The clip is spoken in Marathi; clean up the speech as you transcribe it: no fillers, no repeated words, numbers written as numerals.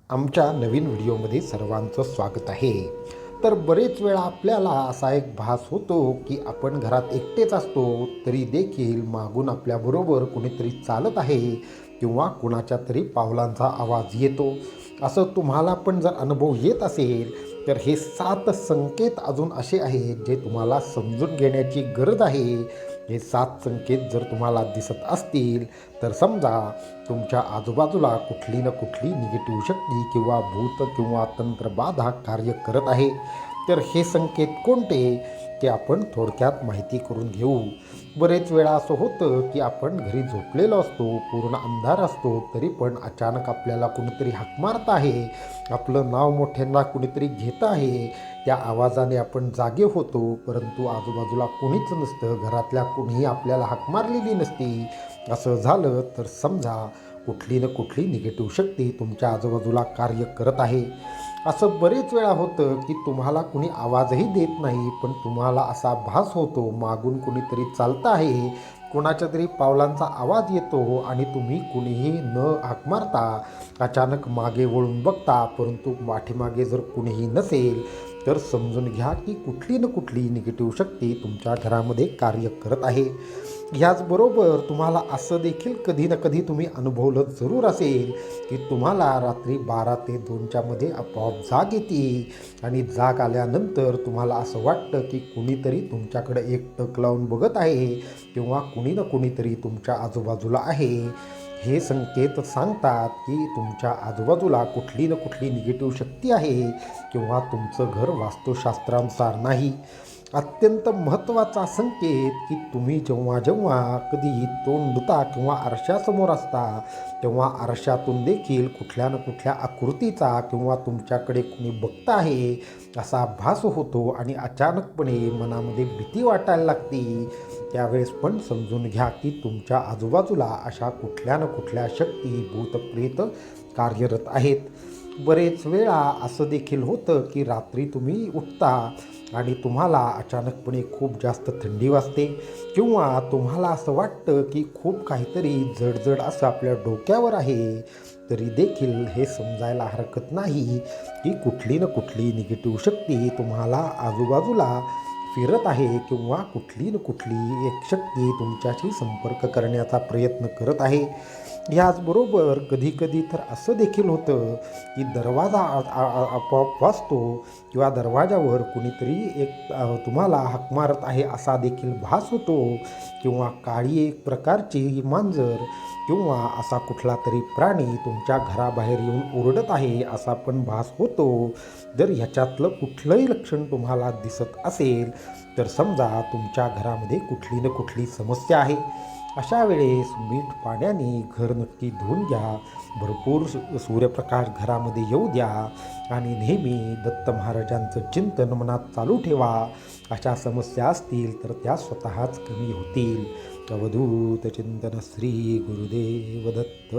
आमच्या नवीन व्हिडिओमध्ये सर्वांचं स्वागत आहे. तर बरेच वेळा आपल्याला असा एक भास होतो की आपण घरात एकटेच असतो तरी देखील मागून आपल्याबरोबर कुणीतरी चालत आहे किंवा कुणाच्या तरी पावलांचा आवाज येतो. असं तुम्हाला पण जर अनुभव येत असेल तर हे 7 संकेत अजून असे आहेत जे तुम्हाला समजून घेण्याची गरज आहे. हे 7 संकेत जर तुम्हाला दिसत असतील तर समजा तुमच्या आजूबाजूला कुठली ना कुठली निगेटिव्ह शक्ती किंवा भूत किंवा तंत्रबाधा कार्य करत आहे. तर हे संकेत कोणते ते आपण थोडक्यात माहिती करून घेऊ. बरेच वेळा असं होतं की आपण घरी झोपलेलो असतो, पूर्ण अंधार असतो, तरी पण अचानक आपल्याला कुणीतरी हाक मारत आहे, आपलं नाव मोठ्यांना कुणीतरी घेत आहे. त्या आवाजाने आपण जागे होतो, परंतु आजूबाजूला कुणीच नसतं, घरातल्या कुणीही आपल्याला हाक मारलेली नसती. असं झालं तर समजा कुठली ना कुठली निगेटिव्ह शक्ती तुमच्या आजूबाजूला कार्य करत आहे. असं बरेच वेळा होतं की तुम्हाला कुणी आवाजही देत नाही, पण तुम्हाला असा भास होतो मागून कुणीतरी चालतं आहे, कोणाच्या तरी पावलांचा आवाज येतो आणि तुम्ही कुणीही न हाक मारता अचानक मागे वळून बघता, परंतु पाठीमागे जर कुणीही नसेल तर समजून घ्या की कुठली ना कुठली निगेटिव्ह शक्ती तुमच्या घरामध्ये कार्य करत आहे. ह्याचबरोबर तुम्हाला असं देखील कधी ना कधी तुम्ही अनुभवलं जरूर असेल की तुम्हाला रात्री 12 ते 2च्या मध्ये आपोआप जाग येते आणि जाग आल्यानंतर तुम्हाला असं वाटतं की कुणीतरी तुमच्याकडे एक टक लावून बघत आहे किंवा कुणी ना कुणीतरी तुमच्या आजूबाजूला आहे. हे संकेत सांगतात की तुमच्या आजूबाजूला कुठली ना कुठली निगेटिव्ह शक्ती आहे किंवा तुमचं घर वास्तुशास्त्रानुसार नाही. अत्यंत महत्त्वाचा संकेत की तुम्ही जेव्हा जेव्हा कधी तोंड धुता किंवा आरशासमोर असता तेव्हा आरशातून देखील कुठल्या ना कुठल्या आकृतीचा किंवा तुमच्याकडे कुणी बघत आहे असा भास होतो आणि अचानकपणे मनामध्ये भीती वाटायला लागते. त्यावेळेस पण समजून घ्या की तुमच्या आजूबाजूला अशा कुठल्या ना कुठल्या शक्ती भूतप्रेत कार्यरत आहेत. बरेच वेळा असं देखील होतं की रात्री तुम्ही उठता आणि तुम्हाला अचानकपणे खूप जास्त थंडी वाजते किंवा तुम्हाला असं वाटतं की खूप काहीतरी जडजड असं आपल्या डोक्यावर आहे, तरी देखील हे समजायला हरकत नाही की कुठली ना कुठली निगेटिव्ह शक्ती तुम्हाला आजूबाजूला फिरत आहे किंवा कुठली ना कुठली एक शक्ती तुमच्याशी संपर्क करण्याचा प्रयत्न करत आहे. ह्याचबरोबर कधीकधी तर असं देखील होतं की दरवाजा आपोआप वाजतो किंवा दरवाजावर कुणीतरी एक तुम्हाला हाक मारत आहे असा देखील भास होतो किंवा काळी एक प्रकारची मांजर किंवा असा कुठला तरी प्राणी तुमच्या घराबाहेर येऊन ओरडत आहे असा पण भास होतो. जर ह्याच्यातलं कुठलंही लक्षण तुम्हाला दिसत असेल तर समजा तुमच्या घरामध्ये कुठली ना कुठली समस्या आहे. अशा वेळेस मीठ पाण्याने घर नक्की धुवून घ्या, भरपूर सूर्यप्रकाश घरामध्ये येऊ द्या आणि नेहमी दत्त महाराजांचं चिंतन मनात चालू ठेवा. अशा समस्या असतील तर त्या स्वतःच कमी होतील. अवधूत चिंतन श्री गुरुदेव दत्त.